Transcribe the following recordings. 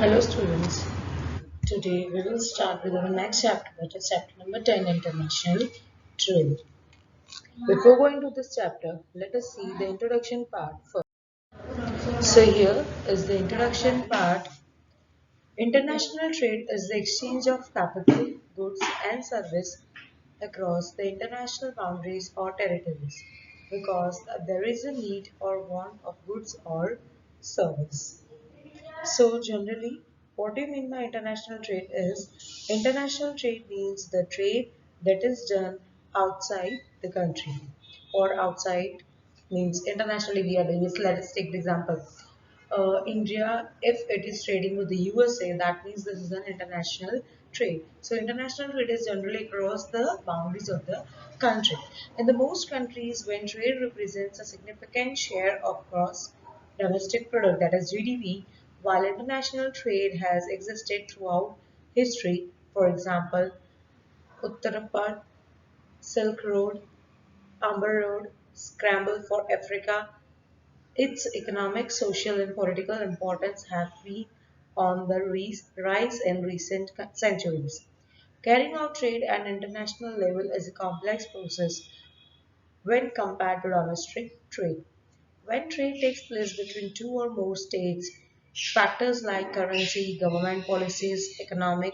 Hello students, today we will start with our next chapter, that is chapter number 10, International Trade. Before going to this chapter, let us see the introduction part first. So here is the introduction part. International trade is the exchange of capital, goods and service across the international boundaries or territories because there is a need or want of goods or service. So generally, what do you mean by international trade is international trade means the trade that is done outside the country or outside means internationally we are doing this. Let us take the example. India, if it is trading with the USA, that means this is an international trade. So international trade is generally across the boundaries of the country. In the most countries, when trade represents a significant share of gross domestic product, that is GDP, while international trade has existed throughout history. For example, Uttarapad, Silk Road, Amber Road, Scramble for Africa, its economic, social, and political importance have been on the rise in recent centuries. Carrying out trade at an international level is a complex process when compared to domestic trade. When trade takes place between two or more states, factors like currency, government policies, economic,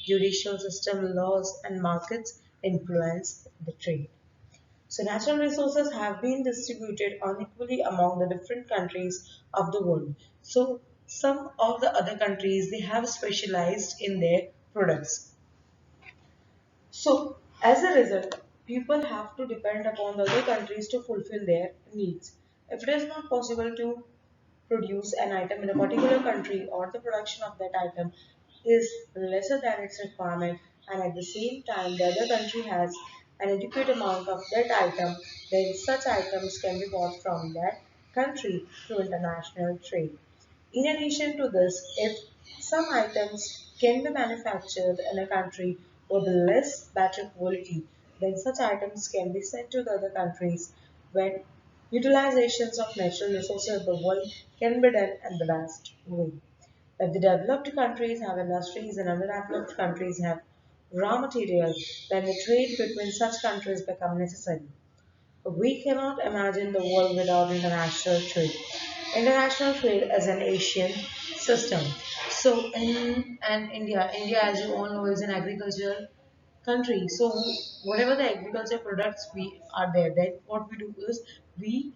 judicial system, laws, and markets influence the trade. So natural resources have been distributed unequally among the different countries of the world. So some of the other countries they have specialized in their products. So as a result, people have to depend upon the other countries to fulfill their needs. If it is not possible to produce an item in a particular country or the production of that item is lesser than its requirement and at the same time the other country has an adequate amount of that item, then such items can be bought from that country through international trade. In addition to this, if some items can be manufactured in a country with less better quality, then such items can be sent to the other countries when utilizations of natural resources of the world can be done in the best way. If the developed countries have industries and underdeveloped countries have raw materials, then the trade between such countries become necessary. We cannot imagine the world without international trade. International trade is an Asian system. So in India as you all know is an agricultural country. So whatever the agriculture products we are there, then what we do is we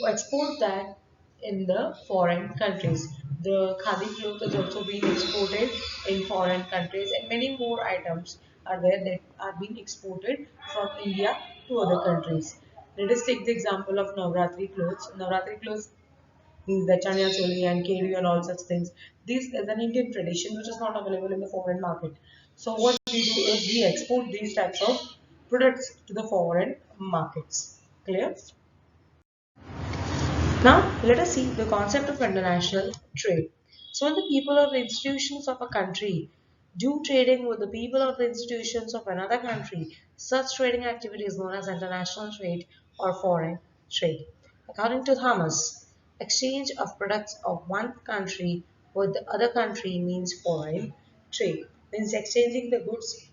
export that in the foreign countries. The khadi cloth is also being exported in foreign countries, and many more items are there that are being exported from India to other countries. Let us take the example of Navratri clothes. Navratri clothes means the chanya choli and kedi and all such things. This is an Indian tradition which is not available in the foreign market. So what we do is we export these types of products to the foreign markets. Clear? Now, let us see the concept of international trade. So, when the people or the institutions of a country do trading with the people of the institutions of another country, such trading activity is known as international trade or foreign trade. According to Thomas, exchange of products of one country with the other country means foreign trade. Means exchanging the goods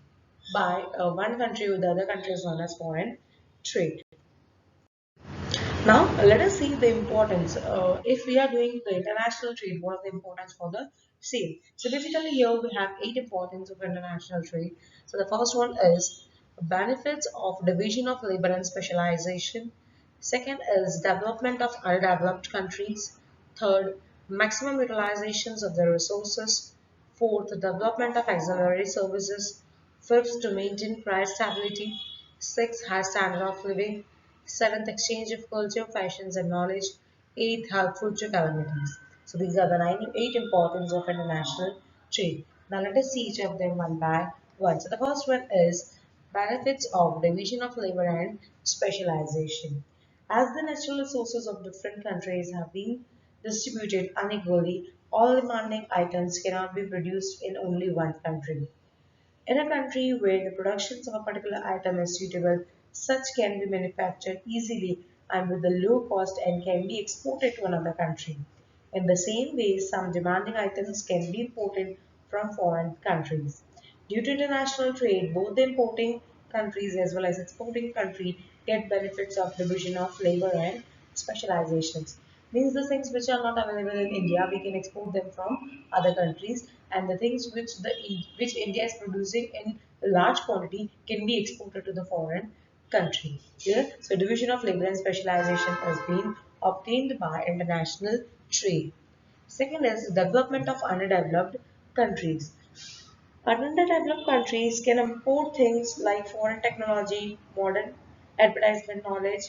by one country with the other country is known as foreign trade. Now, let us see the importance. If we are doing the international trade, what is the importance for the same? So, basically, here we have eight importance of international trade. So, the first one is benefits of division of labor and specialization. Second is development of undeveloped countries. Third, maximum utilizations of the resources. Fourth, development of auxiliary services. Fifth, to maintain price stability. Sixth, high standard of living. Seventh, exchange of culture, fashions, and knowledge. Eighth, helpful to communities. So these are the eight importance of international trade. Now let us see each of them one by one. So the first one is benefits of division of labor and specialization. As the natural resources of different countries have been distributed unequally, all demanding items cannot be produced in only one country. In a country where the productions of a particular item is suitable, such can be manufactured easily and with a low cost and can be exported to another country. In the same way, some demanding items can be imported from foreign countries. Due to international trade, both the importing countries as well as exporting country get benefits of division of labor and specializations. Means the things which are not available in India, we can export them from other countries, and the things which India is producing in large quantity can be exported to the foreign country. Clear? So division of labor and specialization has been obtained by international trade. Second is development of underdeveloped countries. Underdeveloped countries can import things like foreign technology, modern advertisement knowledge,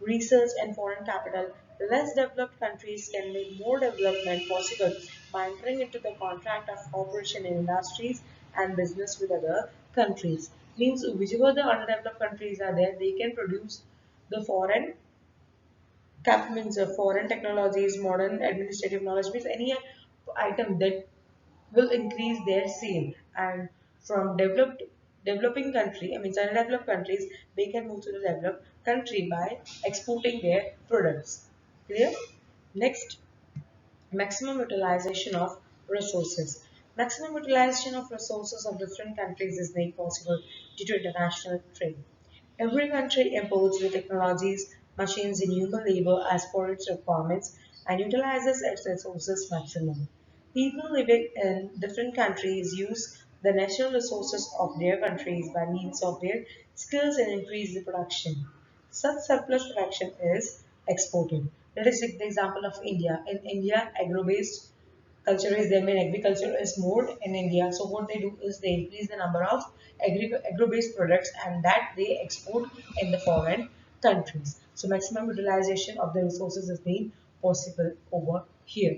research, and foreign capital. Less developed countries can make more development possible by entering into the contract of cooperation in industries and business with other countries. Means whichever the underdeveloped countries are there, they can produce the foreign cap means foreign technologies, modern administrative knowledge means any item that will increase their sale, and from developing country, I mean undeveloped countries, they can move to the developed country by exporting their products. Clear? Next, maximum utilization of resources. Maximum utilization of resources of different countries is made possible due to international trade. Every country imports the technologies, machines, and human labor as per its requirements and utilizes its resources maximum. People living in different countries use the natural resources of their countries by means of their skills and increase the production. Such surplus production is exported. Let us take the example of India. In India, agro-based culture is there, mean agriculture is more in India. So what they do is they increase the number of agro-based products and that they export in the foreign countries. So maximum utilization of the resources is being possible over here.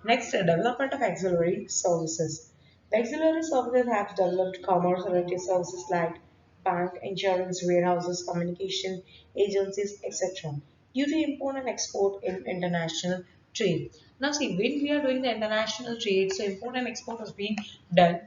Next, development of auxiliary services. The auxiliary services have developed commerce-oriented services like bank, insurance, warehouses, communication agencies, etc. Due to import and export in international trade. Now see, when we are doing the international trade, so import and export is being done.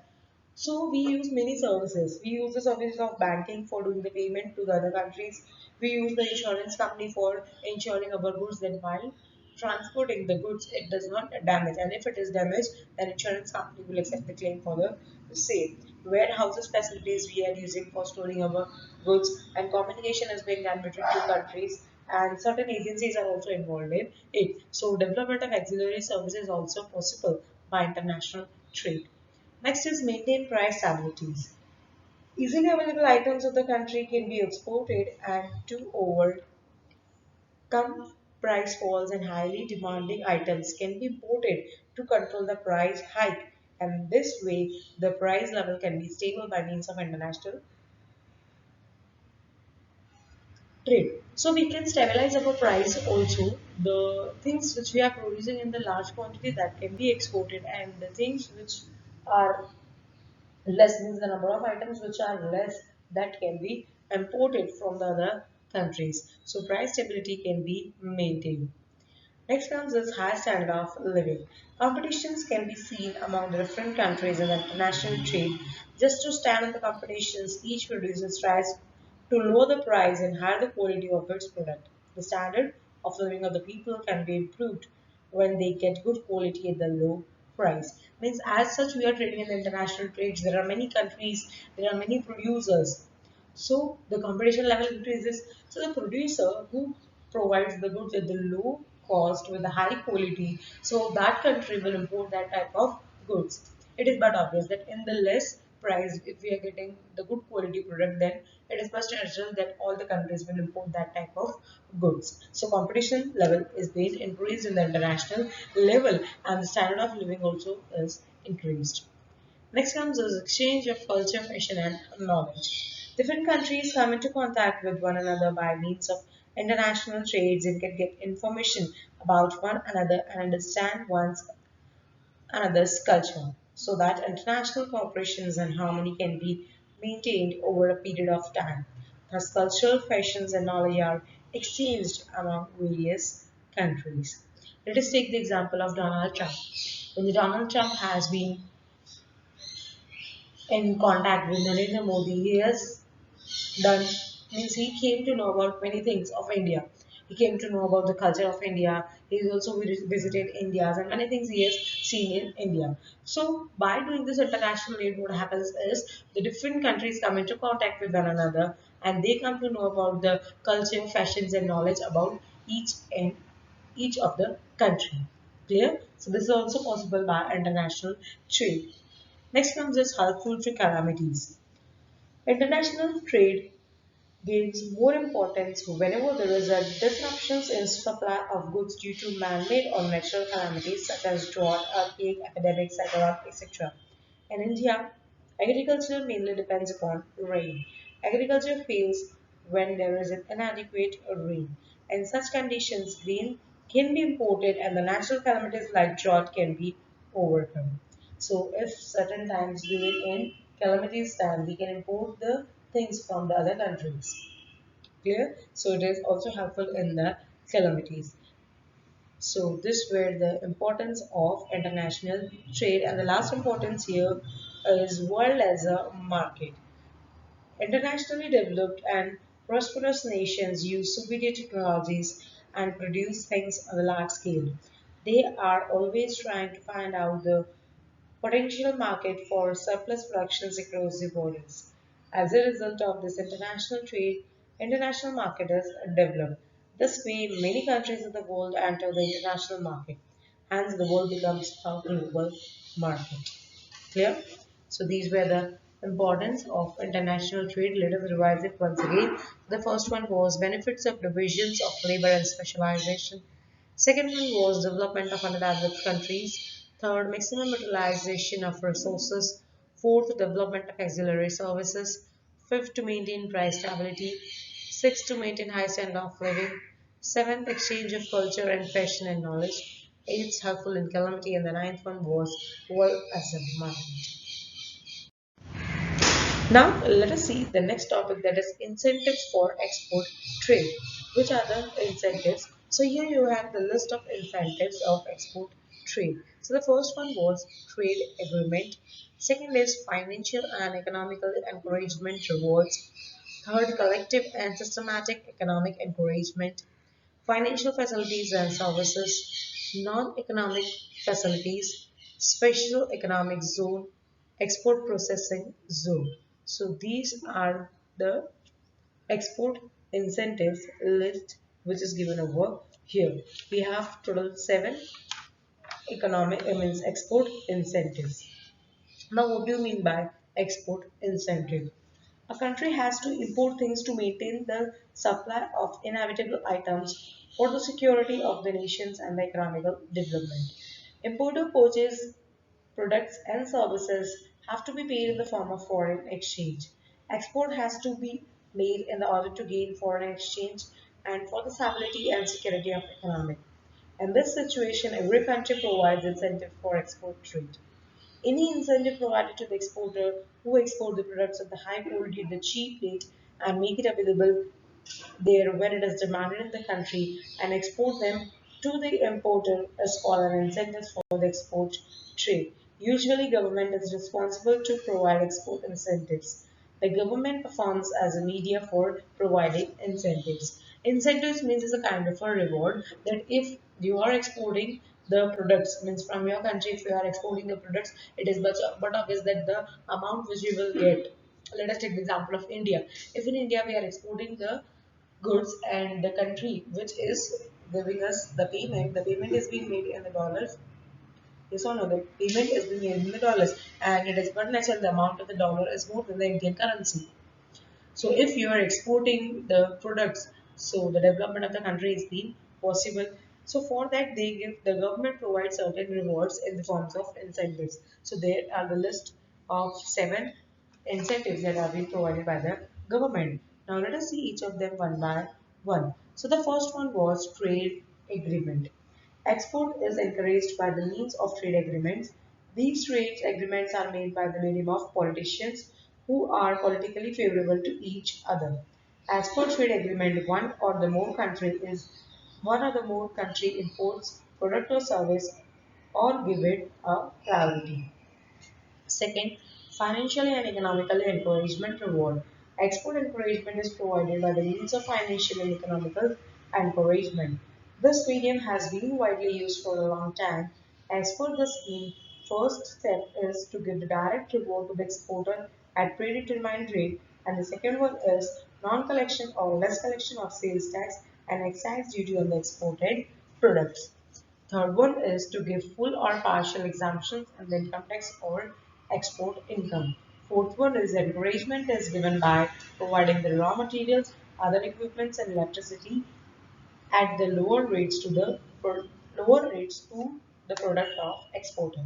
So we use many services. We use the services of banking for doing the payment to the other countries. We use the insurance company for insuring our goods. Then while transporting the goods, it does not damage. And if it is damaged, then insurance company will accept the claim for the same. Warehouses facilities we are using for storing our goods, and communication is being done between two countries. And certain agencies are also involved in it. So development of auxiliary services is also possible by international trade. Next is maintain price stabilities. Easily available items of the country can be exported and to overcome price falls, and highly demanding items can be imported to control the price hike, and this way the price level can be stable by means of international trade. So we can stabilize our price also. The things which we are producing in the large quantity that can be exported, and the things which are less means the number of items which are less that can be imported from the other countries. So price stability can be maintained. Next comes is high standard of living. Competitions can be seen among the different countries in the international trade. Just to stand in the competitions, each producer tries to lower the price and higher the quality of its product. The standard of living of the people can be improved when they get good quality at the low price. Means as such we are trading in the international trades. There are many countries, there are many producers, so the competition level increases. So the producer who provides the goods at the low cost with a high quality, so that country will import that type of goods. It is but obvious that in the less price, if we are getting the good quality product, then it is much natural that all the countries will import that type of goods. So competition level is being increased in the international level, and the standard of living also is increased. Next comes is exchange of culture, fashion, and knowledge. Different countries come into contact with one another by means of international trades and can get information about one another and understand one's another's culture, so that international cooperation and harmony can be maintained over a period of time. Thus, cultural fashions and knowledge are exchanged among various countries. Let us take the example of Donald Trump. When Donald Trump has been in contact with Narendra Modi, he has done means he came to know about many things of India. He came to know about the culture of India. He's also visited India and many things he has seen in India. So by doing this international aid, what happens is the different countries come into contact with one another and they come to know about the culture, fashions and knowledge about and each of the country. Clear? So this is also possible by international trade. Next comes is helpful to calamities. International trade gains more importance whenever there is a disruptions in supply of goods due to man-made or natural calamities such as drought, earthquake, epidemics, etc. In India, agriculture mainly depends upon rain. Agriculture fails when there is an inadequate rain. In such conditions, grain can be imported and the natural calamities like drought can be overcome. So if certain times during in calamities time, we can import the things from the other countries. Clear? So it is also helpful in the calamities. So this were the importance of international trade, and the last importance here is world as a market. Internationally developed and prosperous nations use superior technologies and produce things on a large scale. They are always trying to find out the potential market for surplus productions across the borders. As a result of this international trade, international market is developed. This way, many countries of the world enter the international market. Hence, the world becomes a global market. Clear? So these were the importance of international trade. Let us revise it once again. The first one was benefits of divisions of labor and specialization. Second one was development of underdeveloped countries. Third, maximum utilization of resources. Fourth, development of auxiliary services. Fifth, to maintain price stability. Sixth, to maintain high standard of living. Seventh, exchange of culture and fashion and knowledge. Eighth, helpful in calamity. And the ninth one was world as a market. Now let us see the next topic, that is incentives for export trade. Which are the incentives? So here you have the list of incentives of export trade. So the first one was trade agreement. Second is financial and economical encouragement rewards. Third, collective and systematic economic encouragement. Financial facilities and services, non-economic facilities, special economic zone, export processing zone. So these are the export incentives list which is given over here. We have total 7 export incentives. Now what do you mean by export incentive? A country has to import things to maintain the supply of inevitable items for the security of the nations and the economical development. Importer purchase products and services have to be paid in the form of foreign exchange. Export has to be made in order to gain foreign exchange and for the stability and security of economic. In this situation, every country provides incentive for export trade. Any incentive provided to the exporter who export the products of the high quality at the cheap rate and make it available there when it is demanded in the country and export them to the importer is called an incentive for the export trade. Usually government is responsible to provide export incentives. The government performs as a media for providing incentives. Incentives means is a kind of a reward that if you are exporting the products, means from your country, if you are exporting the products, it is but obvious that the amount which you will get. Let us take the example of India. If in India we are exporting the goods and the country which is giving us the payment is being made in the dollars. Yes or no? The payment is being made in the dollars, and it is but natural the amount of the dollar is more than the Indian currency. So if you are exporting the products, so the development of the country is being possible. So for that the government provides certain rewards in the forms of incentives. So there are the list of 7 incentives that are being provided by the government. Now let us see each of them one by one. So the first one was trade agreement. Export is encouraged by the means of trade agreements. These trade agreements are made by the medium of politicians who are politically favorable to each other. As per trade agreement, one or the more country imports product or service or give it a priority. Second, financially and economically encouragement reward. Export encouragement is provided by the means of financial and economical encouragement. This medium has been widely used for a long time. As per the scheme, first step is to give the direct reward to the exporter at predetermined rate, and the second one is non-collection or less collection of sales tax and excise duty on the exported products. Third one is to give full or partial exemptions and the income tax or export income. Fourth one is encouragement is given by providing the raw materials, other equipments and electricity at the lower rates to the product of exporter.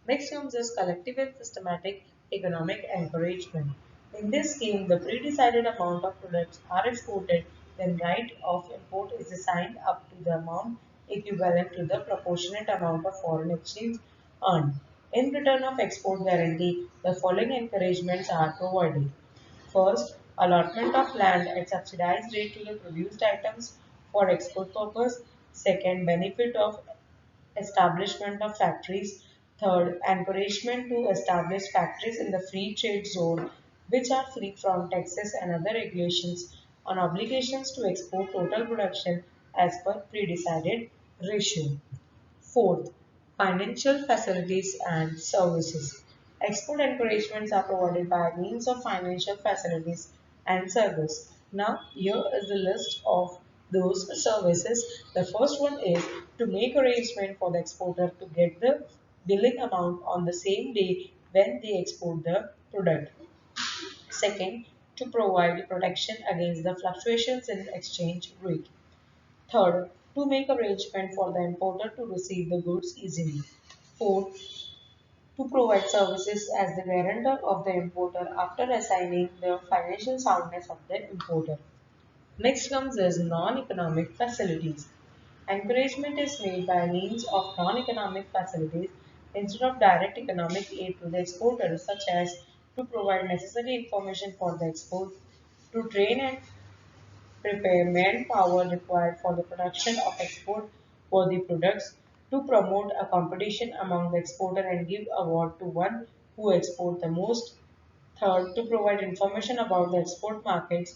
Next comes is collective and systematic economic encouragement. In this scheme, the pre-decided amount of products are exported, then right of import is assigned up to the amount equivalent to the proportionate amount of foreign exchange earned. In return of export guarantee, the following encouragements are provided. First, allotment of land at subsidized rate to the produced items for export purpose. Second, benefit of establishment of factories. Third, encouragement to establish factories in the free trade zone which are free from taxes and other regulations on obligations to export total production as per pre-decided ratio. Fourth, financial facilities and services. Export encouragements are provided by means of financial facilities and service. Now, here is the list of those services. The first one is to make arrangement for the exporter to get the billing amount on the same day when they export the product. Second, to provide protection against the fluctuations in exchange rate. Third, to make arrangement for the importer to receive the goods easily. Fourth, to provide services as the guarantor of the importer after assigning the financial soundness of the importer. Next comes as non-economic facilities. Encouragement is made by means of non-economic facilities instead of direct economic aid to the exporter, such as to provide necessary information for the export, to train and prepare manpower required for the production of export-worthy products, to promote a competition among the exporter and give award to one who export the most. Third, to provide information about the export markets.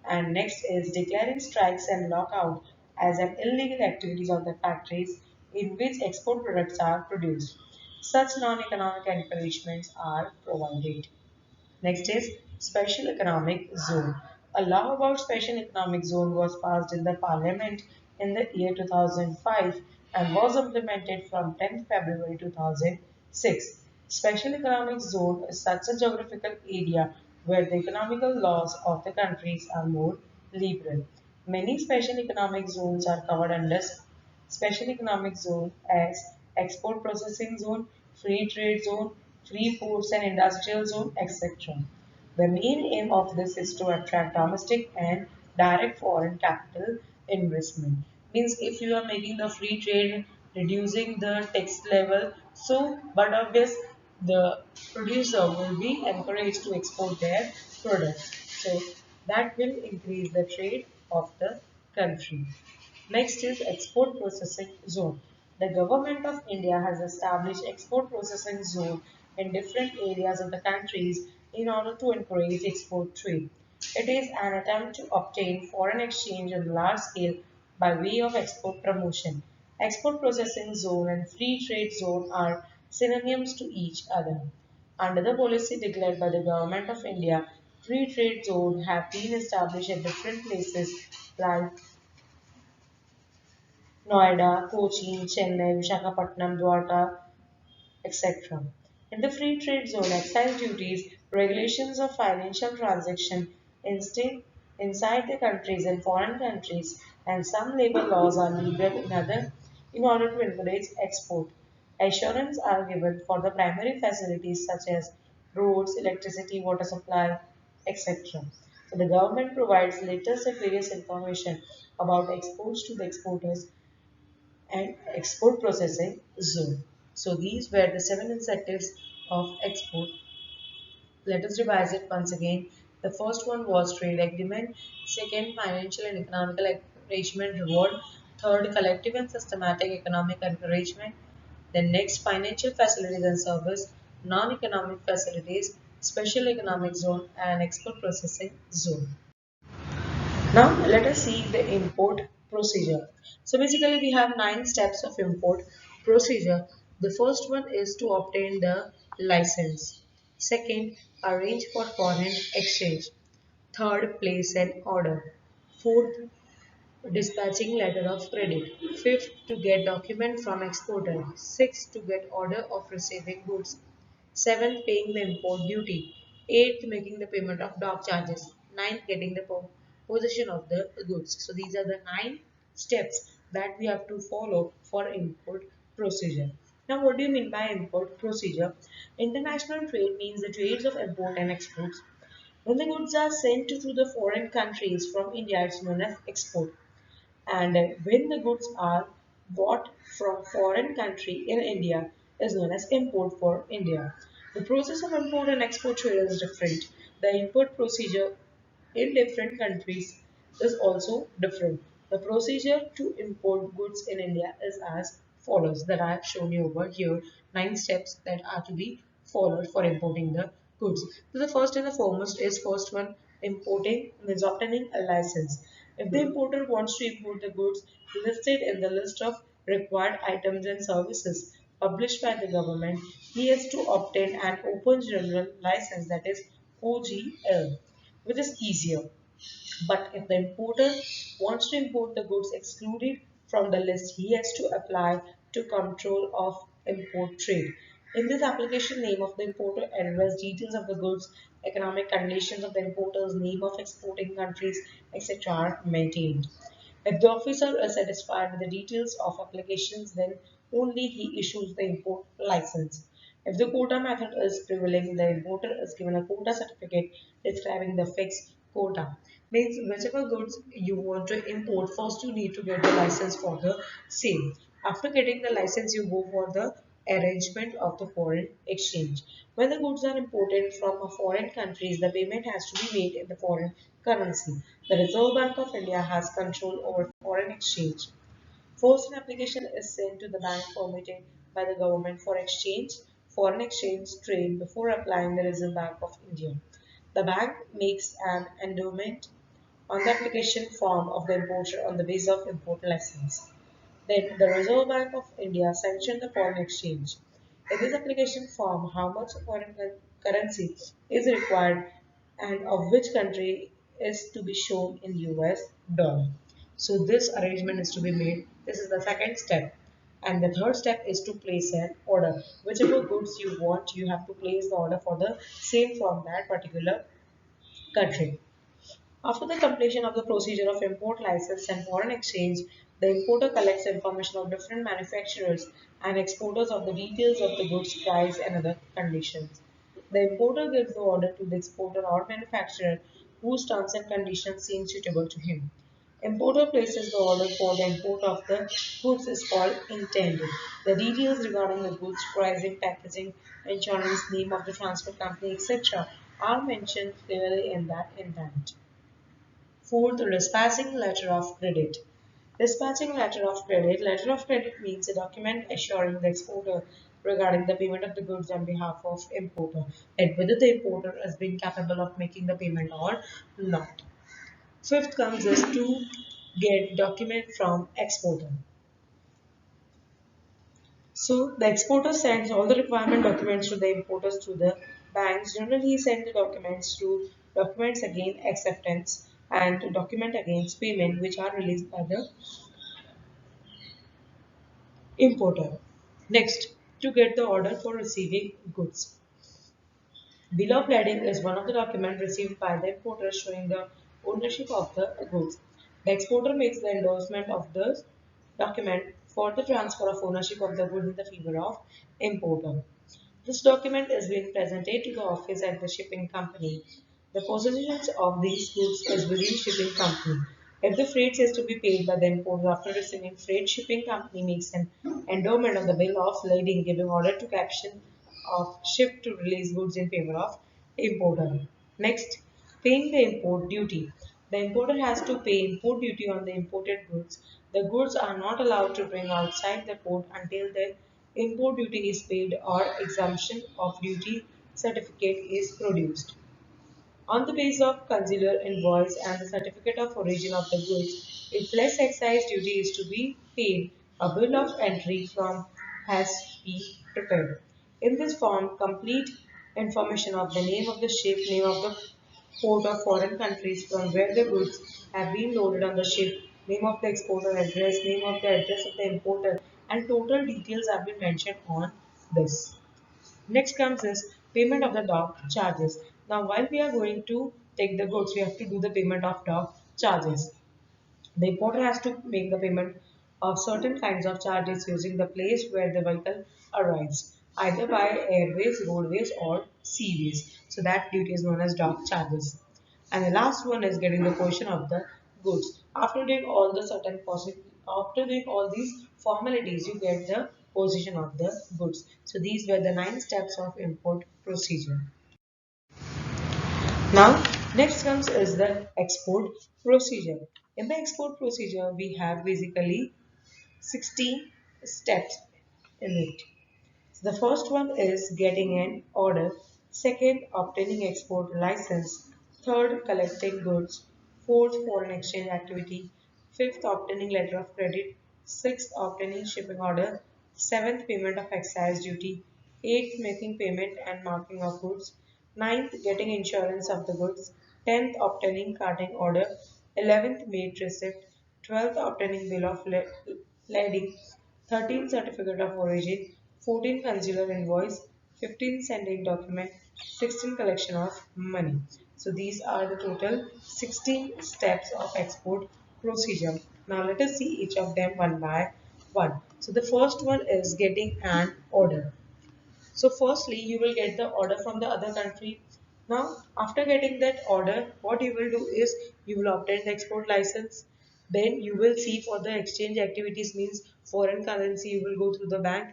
And next is declaring strikes and lockout as an illegal activities of the factories in which export products are produced. Such non-economic encouragements are provided. Next is Special Economic Zone. A law about Special Economic Zone was passed in the Parliament in the year 2005 and was implemented from 10th February 2006. Special Economic Zone is such a geographical area where the economical laws of the countries are more liberal. Many special economic zones are covered under Special Economic Zone as Export Processing Zone, Free Trade Zone, Free Ports and Industrial Zone, etc. The main aim of this is to attract domestic and direct foreign capital investment. Means if you are making the free trade, reducing the tax level, so but obvious the producer will be encouraged to export their products. So that will increase the trade of the country. Next is Export Processing Zone. The Government of India has established export processing zone in different areas of the countries in order to encourage export trade. It is an attempt to obtain foreign exchange on a large scale by way of export promotion. Export processing zone and free trade zone are synonyms to each other. Under the policy declared by the Government of India, free trade zones have been established at different places like Noida, Kochi, Chennai, Visakhapatnam, Dwarka, etc. In the free trade zone, excise duties, regulations of financial transaction inside the countries and foreign countries, and some labor laws are liberal in order to encourage export. Assurance are given for the primary facilities such as roads, electricity, water supply, etc. So the government provides letters of various information about exports to the exporters and export processing zone. So these were the seven incentives of export. Let us revise it once again. The first one was trade agreement. Second, financial and economical encouragement reward. Third, collective and systematic economic encouragement. Then next, financial facilities and service, non-economic facilities, special economic zone, and export processing zone. Now let us see the import procedure. So basically we have 9 steps of import procedure. The first one is to obtain the license. Second, arrange for foreign exchange. Third, place an order. Fourth, dispatching letter of credit. Fifth, to get document from exporter. Sixth, to get order of receiving goods. Seventh, paying the import duty. Eighth, making the payment of dock charges. Ninth, getting the possession of the goods. So these are the 9 steps that we have to follow for import procedure. Now, what do you mean by import procedure? International trade means the trades of import and exports. When the goods are sent to the foreign countries from India, it's known as export. And when the goods are bought from foreign country in India is known as import for India. The process of import and export trade is different. The import procedure in different countries is also different. The procedure to import goods in India is as follows that I have shown you over here. 9 steps that are to be followed for importing the goods. So the first and the foremost is first one importing means obtaining a license. If the importer wants to import the goods listed in the list of required items and services published by the government, he has to obtain an Open General License, that is OGL, which is easier. But if the importer wants to import the goods excluded from the list, he has to apply to Control of Import Trade. In this application, name of the importer, address, details of the goods, economic conditions of the importers, name of exporting countries, etc. are maintained. If the officer is satisfied with the details of applications, then only he issues the import license. If the quota method is prevailing, the importer is given a quota certificate describing the fixed quota. Means whichever goods you want to import, first you need to get the license for the same. After getting the license, you go for the arrangement of the foreign exchange. When the goods are imported from a foreign countries, the payment has to be made in the foreign currency. The Reserve Bank of India has control over foreign exchange. First, an application is sent to the bank permitted by the government for exchange, foreign exchange trade before applying the Reserve Bank of India. The bank makes an endowment on the application form of the importer on the basis of import license. Then the Reserve Bank of India sanctioned the foreign exchange. In this application form, how much foreign currency is required and of which country is to be shown in US dollar. So this arrangement is to be made. This is the second step. And the third step is to place an order. Whichever goods you want, you have to place the order for the same from that particular country. After the completion of the procedure of import license and foreign exchange, the importer collects information of different manufacturers and exporters of the details of the goods price and other conditions. The importer gives the order to the exporter or manufacturer whose terms and conditions seem suitable to him. Importer places the order for the import of the goods is called intended. The details regarding the goods, pricing, packaging, insurance, name of the transport company, etc. are mentioned clearly in that intent. Fourth, dispatching letter of credit. Dispatching letter of credit. Letter of credit means a document assuring the exporter regarding the payment of the goods on behalf of importer and whether the importer has been capable of making the payment or not. Fifth comes is to get document from exporter. So the exporter sends all the requirement documents to the importers through the banks. Generally, he sends the documents through documents against acceptance and document against payment, which are released by the importer. Next, to get the order for receiving goods. Bill of lading is one of the documents received by the importer showing the ownership of the goods. The exporter makes the endorsement of the document for the transfer of ownership of the goods in the favor of importer. This document is being presented to the office at the shipping company. The possession of these goods is within shipping company. If the freight is to be paid by the importer after receiving freight, shipping company makes an endowment of the bill of lading giving order to caption of ship to release goods in favor of importer. Next, paying the import duty. The importer has to pay import duty on the imported goods. The goods are not allowed to bring outside the port until the import duty is paid or exemption of duty certificate is produced. On the basis of consular invoice and the certificate of origin of the goods, if less excise duty is to be paid, a bill of entry from has to be prepared. In this form, complete information of the name of the ship, name of the port of foreign countries from where the goods have been loaded on the ship, name of the exporter address, name of the address of the importer, and total details have been mentioned on this. Next comes is payment of the dock charges. Now while we are going to take the goods, we have to do the payment of dock charges. The importer has to make the payment of certain kinds of charges using the place where the vehicle arrives, either by airways, roadways or seaways. So that duty is known as dock charges. And the last one is getting the portion of the goods. After doing all the after doing all these formalities, you get the position of the goods. So these were the 9 steps of import procedure. Now, next comes is the export procedure. In the export procedure, we have basically 16 steps in it. So the first one is getting an order, second, obtaining export license, third, collecting goods, fourth, foreign exchange activity, fifth, obtaining letter of credit, sixth, obtaining shipping order, seventh, payment of excise duty, eighth, making payment and marking of goods, ninth, getting insurance of the goods, 10th, obtaining carting order, 11th, made receipt, 12th, obtaining bill of lading, 13 certificate of origin, 14 consular invoice, 15 sending document, 16 collection of money. So these are the total 16 steps of export procedure. Now let us see each of them one by one. So the first one is getting an order. So firstly, you will get the order from the other country. Now, after getting that order, what you will do is you will obtain the export license. Then you will see for the exchange activities means foreign currency, you will go through the bank.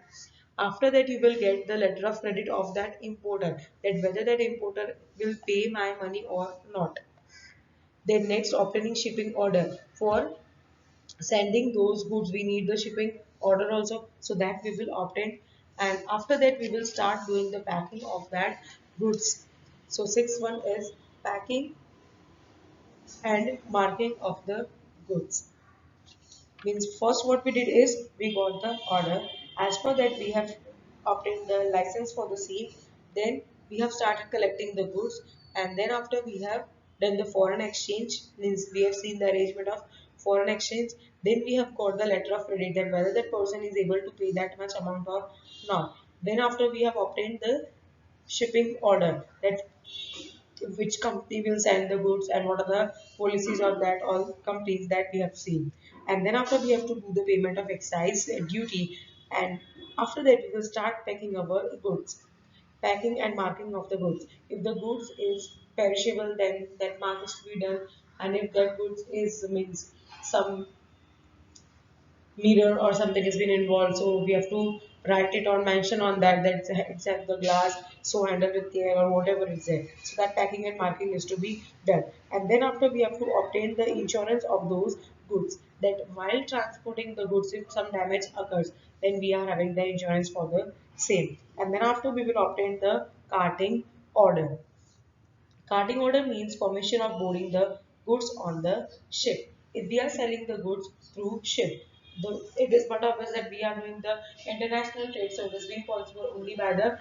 After that, you will get the letter of credit of that importer, that whether that importer will pay my money or not. Then next, obtaining shipping order. For sending those goods, we need the shipping order also, so that we will obtain, and after that we will start doing the packing of that goods. So sixth one is packing and marking of the goods. Means first what we did is we got the order, as per that we have obtained the license for the same, then we have started collecting the goods, and then after we have done the foreign exchange, means we have seen the arrangement of foreign exchange, then we have got the letter of credit that whether that person is able to pay that much amount or not. Then after we have obtained the shipping order, that which company will send the goods and what are the policies of that all companies that we have seen. And then after we have to do the payment of excise duty, and after that we will start packing our goods, packing and marking of the goods. If the goods is perishable, then that mark is to be done, and if that goods is means some mirror or something has been involved, so we have to write it or mention on that that it's at the glass so handled with care or whatever is there, so that packing and marking is to be done. And then after we have to obtain the insurance of those goods, that while transporting the goods if some damage occurs, then we are having the insurance for the same. And then after we will obtain the carting order. Carting order means permission of boarding the goods on the ship. If we are selling the goods through ship, it is but obvious that we are doing the international trade, so it is being possible only by the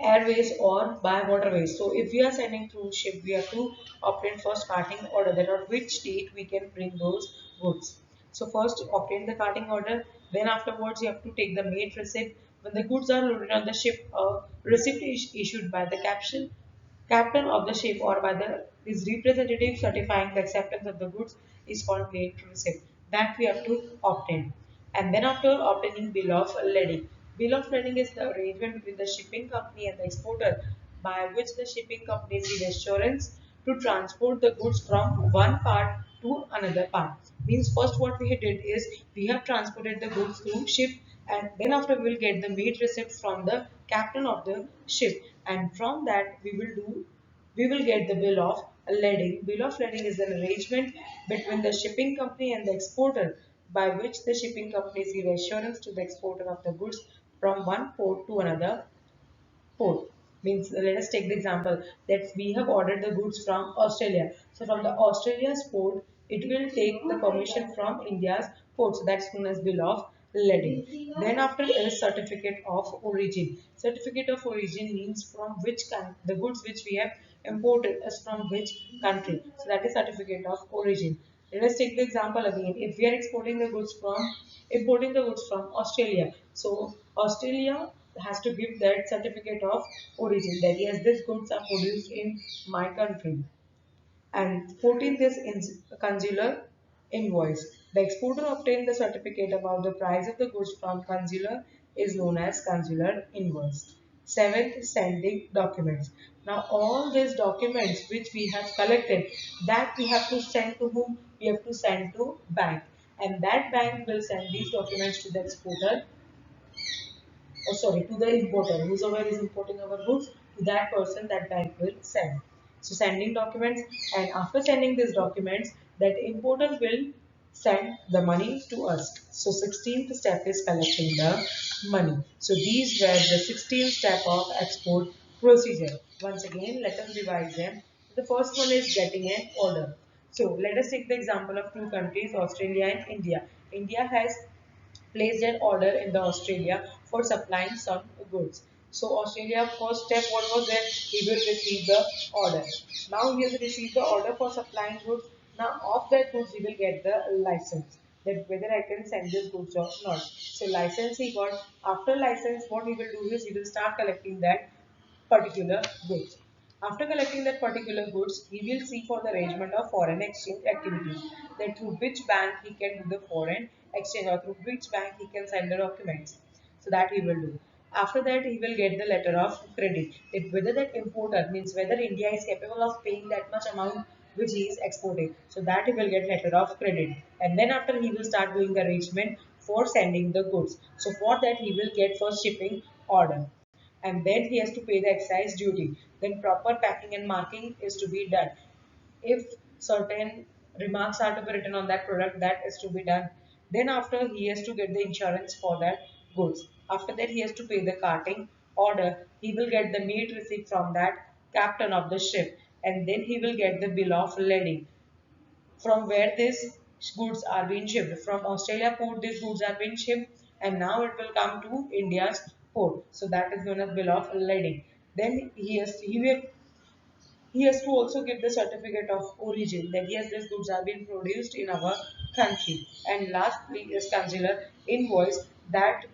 airways or by waterways. So if we are sending through ship, we have to obtain first carting order, that on which date we can bring those goods. So first obtain the carting order, then afterwards you have to take the made receipt. When the goods are loaded on the ship, a receipt is issued by the captain of the ship or by the his representative certifying the acceptance of the goods is called made receipt. That we have to obtain. And then after obtaining bill of lading. Bill of lading is the arrangement between the shipping company and the exporter by which the shipping company gives assurance to transport the goods from one part to another part. Means first what we did is we have transported the goods through ship, and then after we will get the made receipt from the captain of the ship, and from that we will get the bill of lading. Bill of lading is an arrangement between the shipping company and the exporter by which the shipping companies give assurance to the exporter of the goods from one port to another port. Means let us take the example that we have ordered the goods from Australia. So from the Australia's port, it will take the permission from India's port. So that's known as bill of lading. Then after is certificate of origin. Certificate of origin means from which country the goods which we have imported is from which country. So that is certificate of origin. Let us take the example again. If we are exporting the goods from importing the goods from Australia, so Australia has to give that certificate of origin that yes, these goods are produced in my country. And 14th is consular invoice. The exporter obtained the certificate about the price of the goods from consular is known as consular invoice. Seventh, sending documents. Now all these documents which we have collected, that we have to send to whom? We have to send to bank, and that bank will send these documents to the exporter, to the importer, whosoever is importing our goods, to that person that bank will send. So sending documents, and after sending these documents, that importer will send the money to us. So 16th step is collecting the money. So these were the 16th step of export procedure. Once again, let us revise them. The first one is getting an order. So let us take the example of two countries, Australia and India. India has placed an order in the Australia for supplying some goods. So Australia first step what was that he will receive the order. Now he has received the order for supplying goods. Now of that goods he will get the license that whether I can send this goods or not. So license he got. After license what he will do is he will start collecting that particular goods. After collecting that particular goods, he will see for the arrangement of foreign exchange activities, that through which bank he can do the foreign exchange or through which bank he can send the documents. So that he will do. After that, he will get the letter of credit. It whether that importer means whether India is capable of paying that much amount which he is exporting. So that he will get letter of credit. And then after he will start doing the arrangement for sending the goods. So for that he will get first shipping order, and then he has to pay the excise duty. Then proper packing and marking is to be done. If certain remarks are to be written on that product, that is to be done. Then after he has to get the insurance for that goods. After that he has to pay the carting order. He will get the neat receipt from that captain of the ship, and then he will get the bill of lading from where these goods are being shipped. From Australia port, these goods are being shipped, and now it will come to India's port. So that is known as bill of lading. Then he has to also give the certificate of origin that yes, these goods are being produced in our country. And lastly is consular invoice that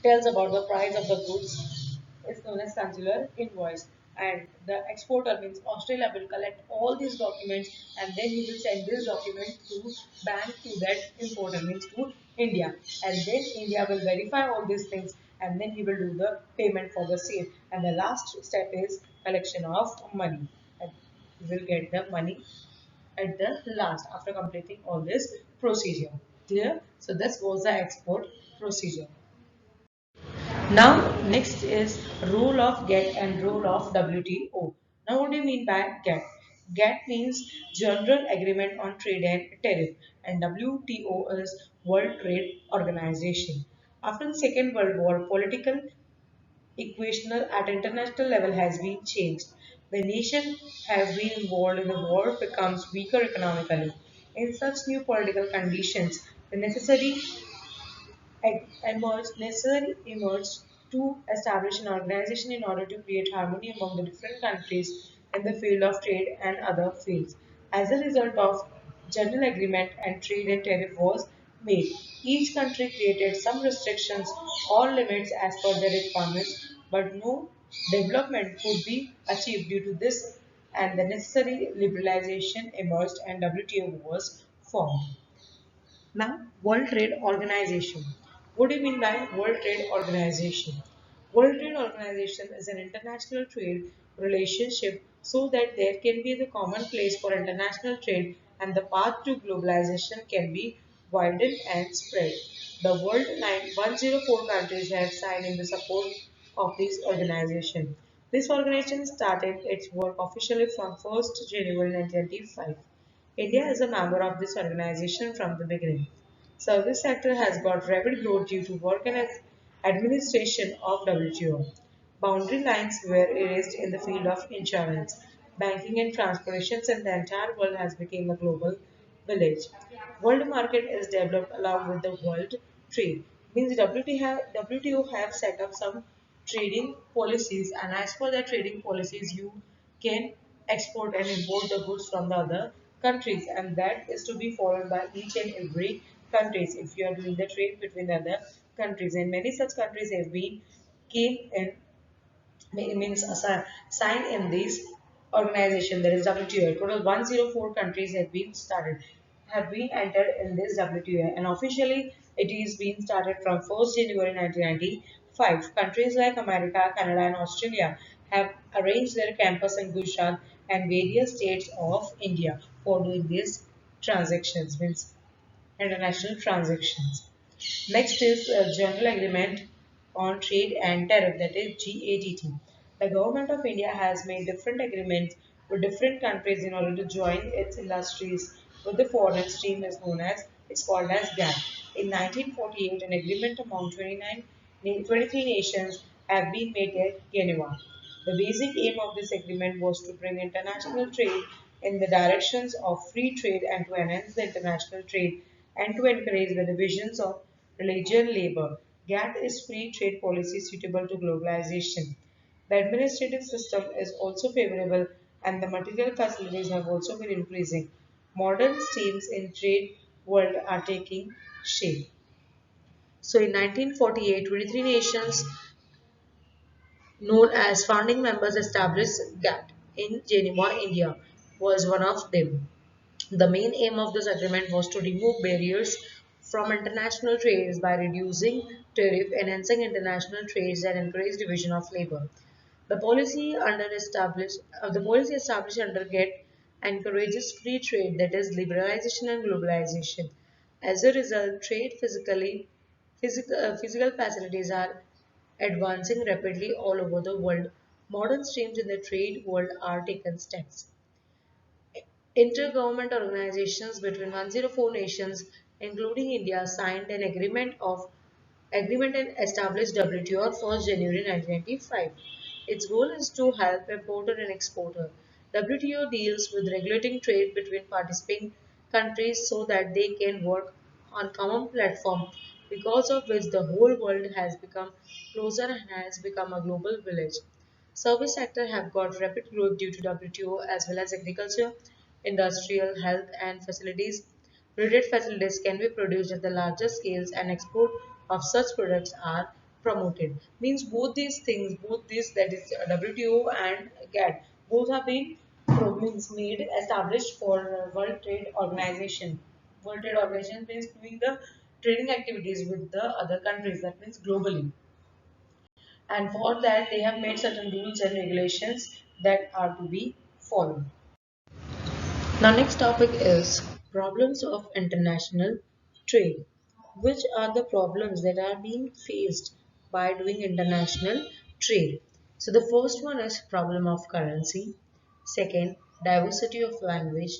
tells about the price of the goods is known as consular invoice, and the exporter means Australia will collect all these documents, and then he will send this document to bank to that importer means to India, and then India will verify all these things, and then he will do the payment for the same, and the last step is collection of money, and he will get the money at the last after completing all this procedure. Clear? So this was the export procedure. Now, next is rule of GATT and rule of WTO. Now, what do you mean by GATT? GATT means General Agreement on Trade and Tariff, and WTO is World Trade Organization. After the Second World War, political equation at international level has been changed. The nation has been involved in the war becomes weaker economically. In such new political conditions, the necessary emerged to establish an organization in order to create harmony among the different countries in the field of trade and other fields. As a result of general agreement and trade and tariff was made, each country created some restrictions or limits as per their requirements, but no development could be achieved due to this, and the necessary liberalization emerged and WTO was formed. Now, World Trade Organization. What do you mean by World Trade Organization? World Trade Organization is an international trade relationship so that there can be the common place for international trade and the path to globalization can be widened and spread. The world 104 countries have signed in the support of this organization. This organization started its work officially from 1st January 1925. India is a member of this organization from the beginning. Service sector has got rapid growth due to work and administration of WTO. Boundary lines were erased in the field of insurance, banking and transportation, and the entire world has become a global village. World market is developed along with the world trade. Means WTO have set up some trading policies, and as per the trading policies, you can export and import the goods from the other countries, and that is to be followed by each and every countries if you are doing the trade between the other countries. And many such countries have been came in means signed in this organization, that is WTO. Total 104 countries have been entered in this WTO, and officially it is being started from 1st January 1995. Countries like America, Canada, and Australia have arranged their campus in Gujarat and various states of India for doing these transactions, means international transactions. Next is General Agreement on Trade and Tariff, that is GATT. The government of India has made different agreements with different countries in order to join its industries with the foreign stream is known as it's called as GATT. In 1948, an agreement among 23 nations have been made at Geneva. The basic aim of this agreement was to bring international trade in the directions of free trade and to enhance the international trade and to encourage the divisions of religion labor. GATT is free trade policy suitable to globalization. The administrative system is also favorable and the material facilities have also been increasing. Modern streams in trade world are taking shape. So in 1948, 23 nations known as founding members established GATT in Geneva, India was one of them. The main aim of this agreement was to remove barriers from international trades by reducing tariff, enhancing international trades, and encourage division of labor. The policy established under GATT encourages free trade, that is liberalization and globalization. As a result, physical facilities are advancing rapidly all over the world. Modern streams in the trade world are taken steps. Intergovernment organizations between 104 nations, including India, signed an agreement and established WTO on 1st January 1995. Its goal is to help importer and exporter. WTO deals with regulating trade between participating countries so that they can work on common platform, because of which the whole world has become closer and has become a global village. Service sector have got rapid growth due to WTO, as well as agriculture, industrial, health and facilities. Related facilities can be produced at the larger scales and export of such products are promoted. Means both these, that is WTO and GATT, both have been means made established for World Trade Organization. World Trade Organization means doing the trading activities with the other countries, that means globally, and for that they have made certain rules and regulations that are to be followed. Now next topic is problems of international trade. Which are the problems that are being faced by doing international trade? So the first one is problem of currency, second diversity of language,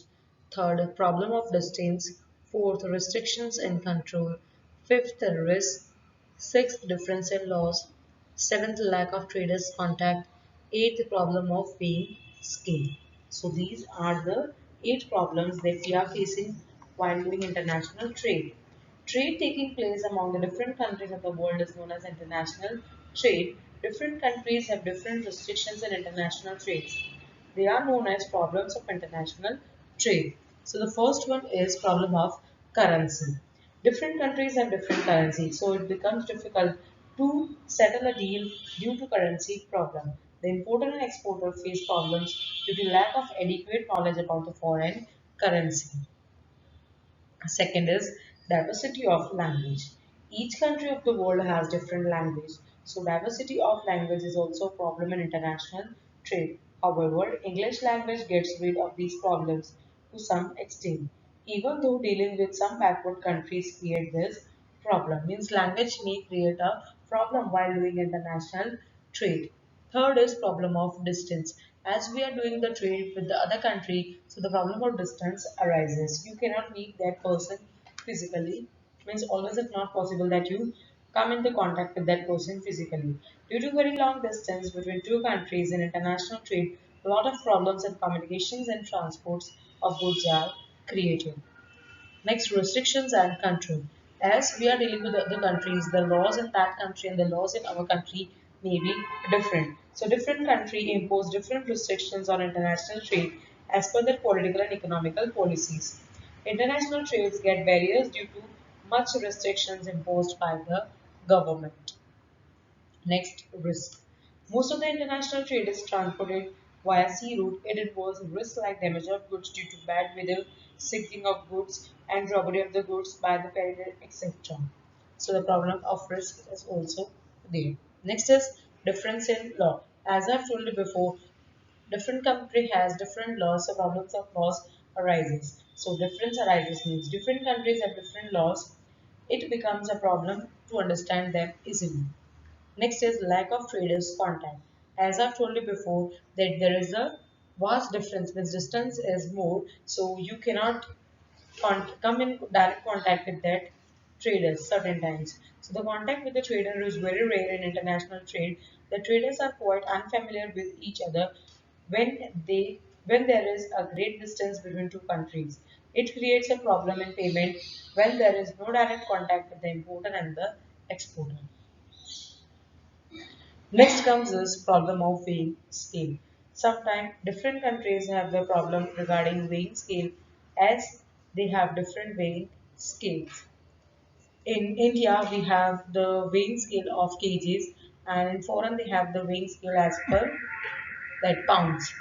third problem of distance, fourth restrictions and control, fifth risk, sixth difference in laws, seventh lack of traders contact, eighth problem of being scale. So these are the eight problems that we are facing while doing international trade. Trade taking place among the different countries of the world is known as international trade. Different countries have different restrictions in international trades. They are known as problems of international trade. So the first one is problem of currency. Different countries have different currency, so it becomes difficult to settle a deal due to currency problem. The importer and exporter face problems due to lack of adequate knowledge about the foreign currency. Second is diversity of language. Each country of the world has different language, so diversity of language is also a problem in international trade. However, English language gets rid of these problems to some extent. Even though dealing with some backward countries create this problem, means language may create a problem while doing international trade. Third is problem of distance. As we are doing the trade with the other country, so the problem of distance arises. You cannot meet that person physically. Means always it's not possible that you come into contact with that person physically. Due to very long distance between two countries in international trade, a lot of problems in communications and transports of goods are created. Next, restrictions and control. As we are dealing with other countries, the laws in that country and the laws in our country may be different. So, different country impose different restrictions on international trade as per their political and economical policies. International trades get barriers due to much restrictions imposed by the government. Next, risk. Most of the international trade is transported via sea route. It involves risks like damage of goods due to bad weather, sinking of goods, and robbery of the goods by the carrier, etc. So the problem of risk is also there. Next is difference in law. As I've told you before, different country has different laws, so problems of laws arises. So difference arises means different countries have different laws. It becomes a problem to understand them easily. Next is lack of traders contact. As I've told you before that there is a vast difference means distance is more, so you cannot come in direct contact with that traders certain times. So the contact with the trader is very rare in international trade. The traders are quite unfamiliar with each other when there is a great distance between two countries. It creates a problem in payment when there is no direct contact with the importer and the exporter. Next comes this problem of weighing scale. Sometimes different countries have the problem regarding weighing scale as they have different weighing scales. In India, we have the weighing scale of kgs, and in foreign they have the weighing scale as per that pounds.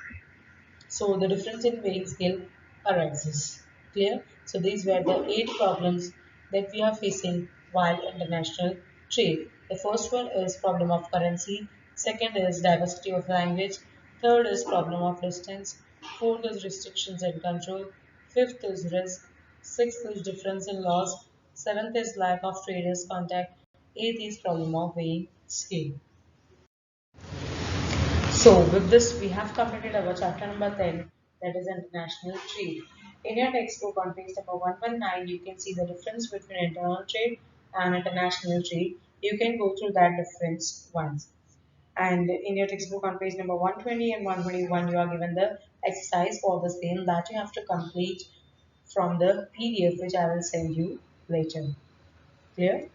So the difference in weighing scale arises. Clear? So these were the 8 problems that we are facing while international trade. The first one is problem of currency. Second is diversity of language. Third is problem of distance. Fourth is restrictions and control. Fifth is risk. Sixth is difference in laws. Seventh is lack of traders contact. Eighth is problem of weighing scale. So with this, we have completed our chapter number 10, that is international trade. In your textbook on page number 119, you can see the difference between internal trade and international trade. You can go through that difference once. And in your textbook on page number 120 and 121, you are given the exercise for the same that you have to complete from the PDF which I will send you later. Clear?